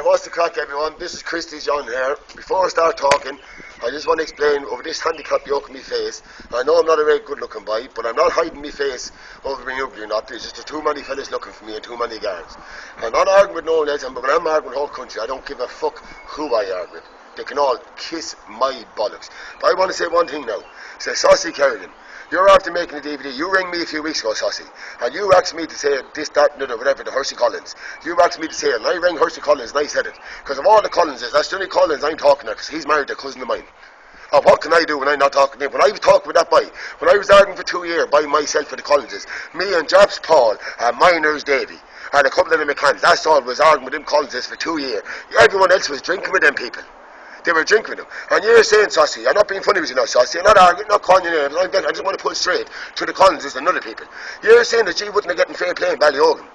what's the crack, everyone? This is Christys John here. Before I start talking, I just want to explain over this handicap yoke in my face. I know I'm not a very good looking boy, but I'm not hiding my face over being ugly or not. There's just too many fellas looking for me and too many guards. I'm not arguing with no one else, but when I'm arguing with the whole country, I don't give a fuck who I argue with. They can all kiss my bollocks. But I want to say one thing now. Say, Sausey Kerrigan, you're after making a DVD. You rang me a few weeks ago, Sausey, and you asked me to say this, that, and whatever to Hershey Collins. You asked me to say it, and I rang Hershey Collins and I said it. Because of all the Collinses, that's the only Collins I'm talking to, because he's married to a cousin of mine. And what can I do when I'm not talking to him? When I was talking with that boy, when I was arguing for 2 years by myself with the Collinses, me and Jobs Paul and Miners Davy, and a couple of the mechanics, that's all, was arguing with them Collinses for 2 years. Everyone else was drinking with them people. They were drinking with them. And you're saying, Sausey, I'm not being funny with you now, Sausey, I'm not arguing, not calling you names, I just want to pull straight to the Collinses and other people. You're saying that you wouldn't have gotten fair play in Ballyogan.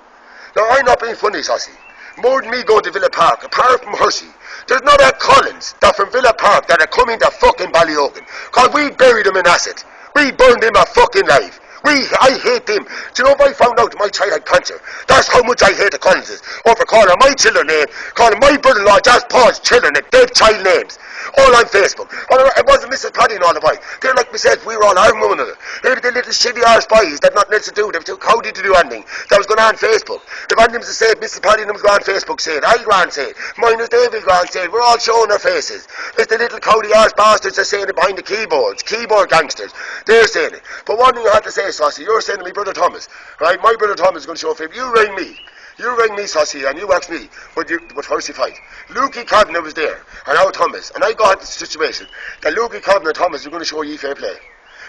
Now, I'm not being funny, Sausey. More than me going to Villa Park, apart from Hershey, there's not a Collins that from Villa Park that are coming to fucking Ballyogan. Because we buried him in acid. We burned him a fucking life. I hate them. Do you know if I found out my child had cancer? That's how much I hate the Collinses. Over calling my children name, calling my brother-in-law, Jazz Paul's children, dead child names. All on Facebook. And it wasn't Mrs. Paddy and all the boys. They're like myself, we were all arguing with one another. They were the little shitty arse boys that nothing else to do. They were too cowdy to do anything. That was going on Facebook. If anything was to say it, Mrs. Paddy and them was going on Facebook saying, I'll go on say it. Mine was David go on say it. We're all showing our faces. It's the little cowdy arse bastards that are saying it behind the keyboards. Keyboard gangsters. They're saying it. But one thing I have to say, Sausey, you're saying to me brother Thomas, right? My brother Thomas is going to show a favor. You rang me. You rang me, Sausey, and you asked me what Hershey fight. Lukey Kavanagh was there, and now Thomas, and I got the situation that Lukey Kavanagh and Thomas are going to show you fair play.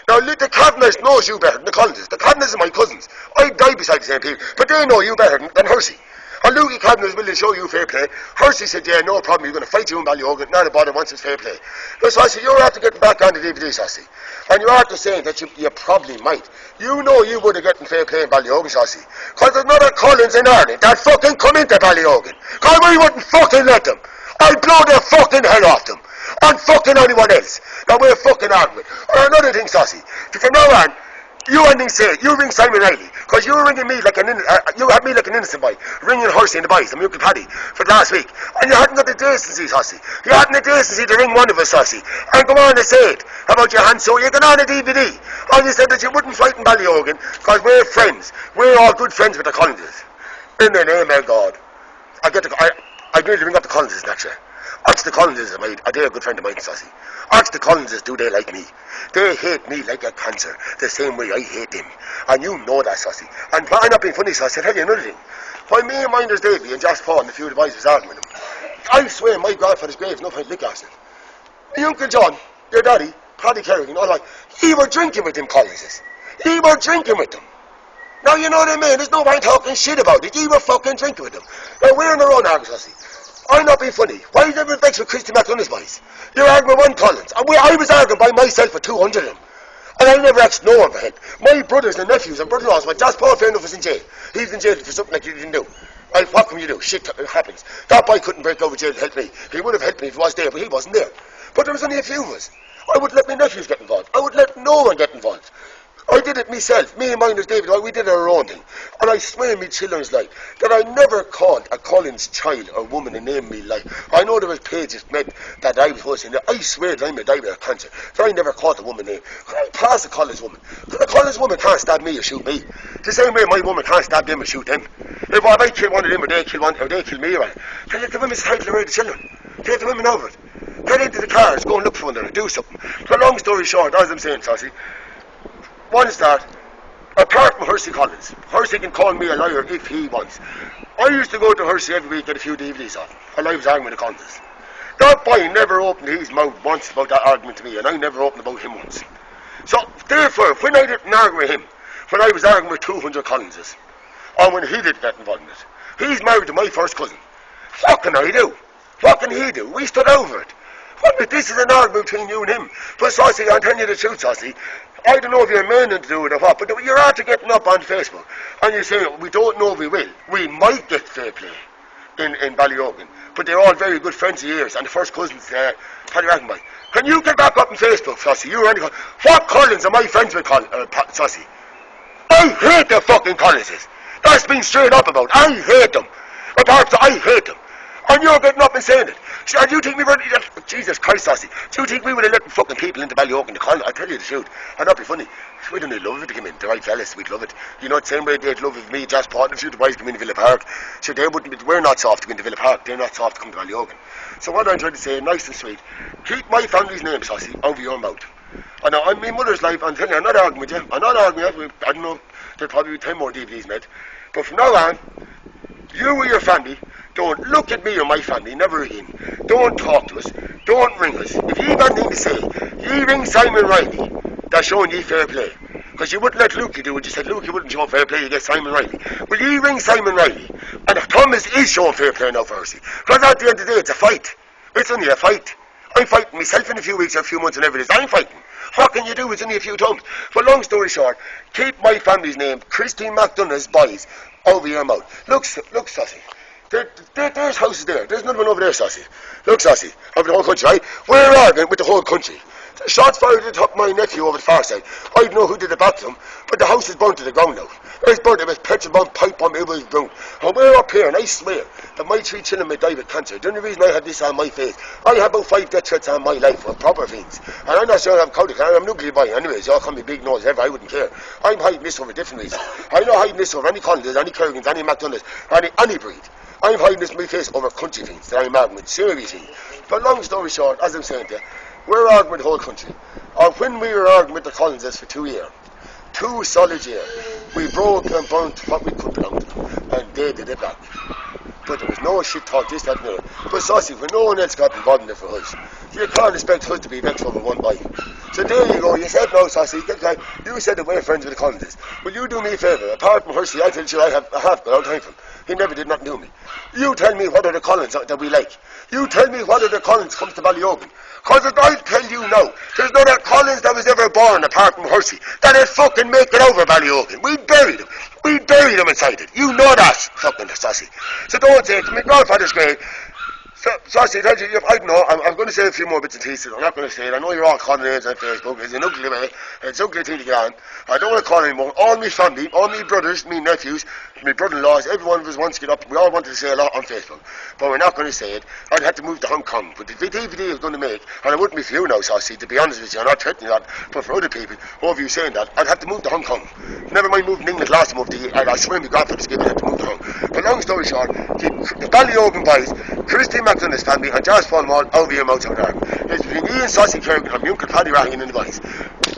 Now, the Kavanaghs knows you better than the Collinses. The Kavanaghs are my cousins. I died beside the same people, but they know you better than Hershey. And Lukey Kavanagh is willing to show you fair play. Hershey said, yeah, no problem, you're going to fight you in Ballyogan, not a bother once it's fair play. Now, Sausey, you're after getting back on the DVD, Sausey. And you're after saying that you probably might. You know you would have gotten fair play in Ballyogan, Sausey. Because there's not a Collins in Ireland that fucking come into Ballyogan. Because we wouldn't fucking let them. I'd blow their fucking head off them. And fucking anyone else. Now we're fucking arguing. Or another thing, Sausey. From now on, you ending say it. You ring Simon Riley. Because you were ringing me like you had me like an innocent boy. Ringing Hershey and the boys, and Milky Paddy, for the last week. And you hadn't got the decency, Sausey. You hadn't the decency to ring one of us, Sausey. And go on and say it about your hand. So you got on a DVD. And you said that you wouldn't fight in Ballyogan because we're friends. We're all good friends with the Collinses. In the name of God. I need to ring up the Collinses next year. Ask the Collinses, they're a good friend of mine, Sausey. Ask the Collinses, do they like me? They hate me like a cancer, the same way I hate them. And you know that, Sausey. And I'm not being funny, Sausey, I'll tell you another thing. When me and Miners Davy and Josh Paul and a few of the boys was arguing with them, I swear my grandfather's grave, no point lick acid. My Uncle John, your daddy, Paddy Kerrigan, all that, he were drinking with them Collinses. He were drinking with them. Now you know what I mean, there's no point talking shit about it. He were fucking drinking with them. Now we're in our own argument, Sausey. I'm not being funny. Why is everyone vexed with Christy McDonough's boys? You're arguing with one Collins. And I was arguing by myself for 200 of them. And I never asked no one for help. My brothers and nephews and brother-in-laws, when Josh Paul fair enough was in jail. He's in jail for something like you didn't do. Right, what can you do? Shit happens. That boy couldn't break over jail to help me. He would have helped me if he was there, but he wasn't there. But there was only a few of us. I would let my nephews get involved. I would let no one get involved. I did it myself. Me and Miners David, we did our own thing. And I swear me children's life that I never called a Collins child or woman a name in me life. I know there was pages meant that I was supposed to say, I swear that I'm a die with cancer. That I never called a woman name. Could I pass a Collins woman? Because a Collins woman can't stab me or shoot me. The same way my woman can't stab them or shoot them. If I kill one of them or they kill one or they kill me, right? They let the women's title to raise the children. Take the women over it. Get into the cars, go and look for one and do something. So long story short, as I'm saying, Sausey, one start, apart from Hershey Collins, Hershey can call me a liar if he wants. I used to go to Hershey every week, get a few DVDs off, while I was arguing with the Collinses. That boy never opened his mouth once about that argument to me, and I never opened about him once. So, therefore, when I didn't argue with him, when I was arguing with 200 Collinses, and when he didn't get involved in it, he's married to my first cousin. What can I do? What can he do? We stood over it. Well, this is an argument between you and him. But Sausey, I'm telling you the truth, Sausey. I don't know if you're meaning to do it or what, but you're after getting up on Facebook and you say, we don't know if we will. We might get fair play in Ballyogan, but they're all very good friends of yours, and the first cousins, Paddy Rackenby. Can you get back up on Facebook, Sausey? You're only what Collins am I friends with, Sausey? I hate the fucking Collinses. That's been straight up about. I hate them. I hate them. I And you're getting up and saying it. So, do you think we were... Jesus Christ, sausey. Do you think we would have let fucking people into Ballyoke in the colony? I'll tell you the truth. And not be funny. We'd only love it to come in. The right fellas, we'd love it. You know, the same way they'd love it me, Josh Paul, and the boys come into Villa Park. So they wouldn't be... We're not soft to go into Villa Park. They're not soft to come to Ballyoke. So what I'm trying to say, nice and sweet, keep my family's name, sausey, over your mouth. And now, on my mother's life, I'm telling you, I'm not arguing with you. I'm not arguing with you. I don't know, there'll probably be 10 more DVDs made. But from now on, you or your family, don't look at me or my family, never again. Don't talk to us. Don't ring us. If you've anything to say, you ring Simon Riley. That's showing you fair play. Because you wouldn't let Lukey do it. You said Lukey wouldn't show fair play, you get Simon Riley. Well, you ring Simon Riley. And Thomas is showing fair play now for Hersey. Because at the end of the day, it's a fight. It's only a fight. I'm fighting myself in a few weeks or a few months, whenever it is. I'm fighting. What can you do? It's only a few times. But long story short, keep my family's name, Christys McDonough's boys, over your mouth. Look, sausey. There's houses there. There's another one over there, sausey. Look, sausey, over the whole country, right? We're arguing with the whole country. Shots fired at the top of my nephew over the far side. I don't know who did the baptism, but the house is burnt to the ground now. It's burnt, it was petrol bomb, pipe bomb, it was burnt. And we're up here, and I swear that my 3 children may die with cancer. The only reason I had this on my face, I have about 5 death threats on my life of proper things. And I'm not sure I'm coded, I'm a nuclear boy anyways, y'all call me big nose, ever, I wouldn't care. I'm hiding this over different reasons. I'm not hiding this over any Collins, any Kerrigans, any McDonoughs, any breed. I'm hiding this in my face over country things that I'm arguing with, serious things. But long story short, as I'm saying to you, we're arguing with the whole country. And when we were arguing with the Collinses for 2 years, 2 solid years, we broke and burnt what we could belong to them, and they did it back. But there was no shit talk, this, that, and the other. But sausey, when no one else got involved in it for us, you can't expect us to be vexed over one bite. So there you go, you said no, sausey, you said that we're friends with the Collinses. Will you do me a favour? Apart from Hersey, I tell you I have got all time for him. He never did nothing to me. You tell me what are the Collins that we like. You tell me what are the Collins comes to Ballyoke. Because I'll tell you now, there's no that Collins that was ever born apart from Hersey that'll fucking make it over Ballyoke. We buried him. We buried him inside it. You know that, fucking sausey. So don't say it to my grandfather's grave. Sausey, I don't know, I'm going to say a few more bits and pieces. I'm not going to say it. I know you're all calling names on Facebook. It's an ugly way. It's an ugly thing to get on. I don't want to call anymore. All my family, all my brothers, my nephews, my brother-in-laws, every one of us wants to get up. We all wanted to say a lot on Facebook. But we're not going to say it. I'd have to move to Hong Kong. But the DVD is going to make, and it wouldn't be for you now, Sausey, to be honest with you. I'm not threatening that. But for other people, over you saying that, I'd have to move to Hong Kong. Never mind moving to England last time of the year. I swear my grandfather's given, I'd have to move to Hong Kong. But long story short, keep the Ballyoke boys, Christys McDonough's family, and Josh Paul over your mouth out there. It's between me and Sausey Kerrigan and my uncle Paddy Rahan and the boys.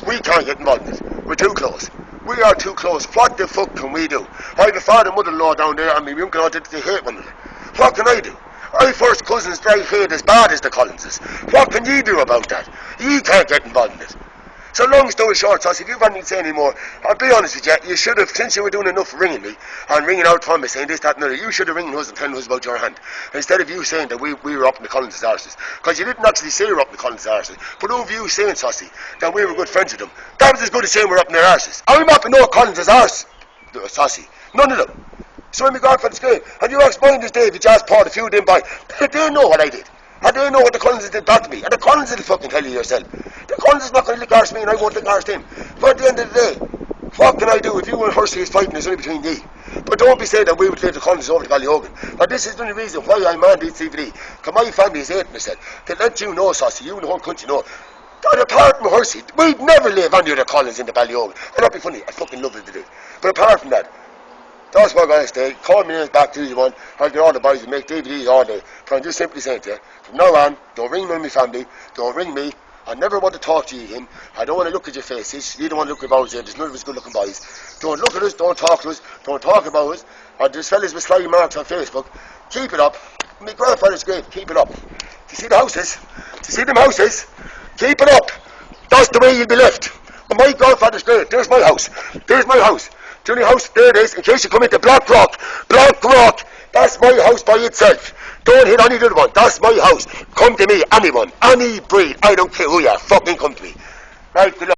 We can't get involved in it. We're too close. We are too close. What the fuck can we do? I have a father and mother-in-law down there, and my uncle and they hate one another. What can I do? I first cousins that I hate as bad as the Collinses. What can you do about that? You can't get involved in it. So long story short, Sausey, if you've anything to say anymore, I'll be honest with you, you should have, since you were doing enough ringing me, and ringing out from me saying this, that and other, you should have ringing us and telling us about your hand, instead of you saying that we were up in the Collinses' arses. Because you didn't actually say you were up in the Collinses' arses, but over you saying, Sausey, that we were good friends with them, that was as good as saying we're up in their arses. I'm up in no Collinses' arse, Sausey, none of them. So when we got for the screen, and you asked mine this day if you just poured a few in by, they know what I did. And they know what the Collinses did back to me. And the Collinses will fucking tell you yourself. The Collinses not going to lick arse me and I won't lick arse him. But at the end of the day, what can I do? If you and Hersey is fighting, it's only between ye. But don't be saying that we would take the Collinses over to Ballyoke. Now this is the only reason why I'm on this DVD. Because my family is hating myself. To let you know, Sausey, you and the whole country know, that apart from Hersey, we'd never live under the Collins in the Ballyoke. And that'd be funny, I fucking love it to do. But apart from that, that's what I'm going to say. Call me names back to you one. I'll get all the boys and make DVDs all day. But I'm just simply saying to you, from now on, don't ring me and my family, don't ring me. I never want to talk to you again. I don't want to look at your faces. You don't want to look at ours here. There's none of us good looking boys. Don't look at us, don't talk to us, don't talk about us. Or there's fellas with sly marks on Facebook. Keep it up. My grandfather's grave, keep it up. Do you see the houses? Do you see them houses? Keep it up. That's the way you'll be left. On my grandfather's grave, there's my house. There's my house. The only house there it is, in case you come into Black Rock, that's my house by itself. Don't hit any other one, that's my house. Come to me, anyone, any breed, I don't care who you are, fucking come to me. Right, good luck.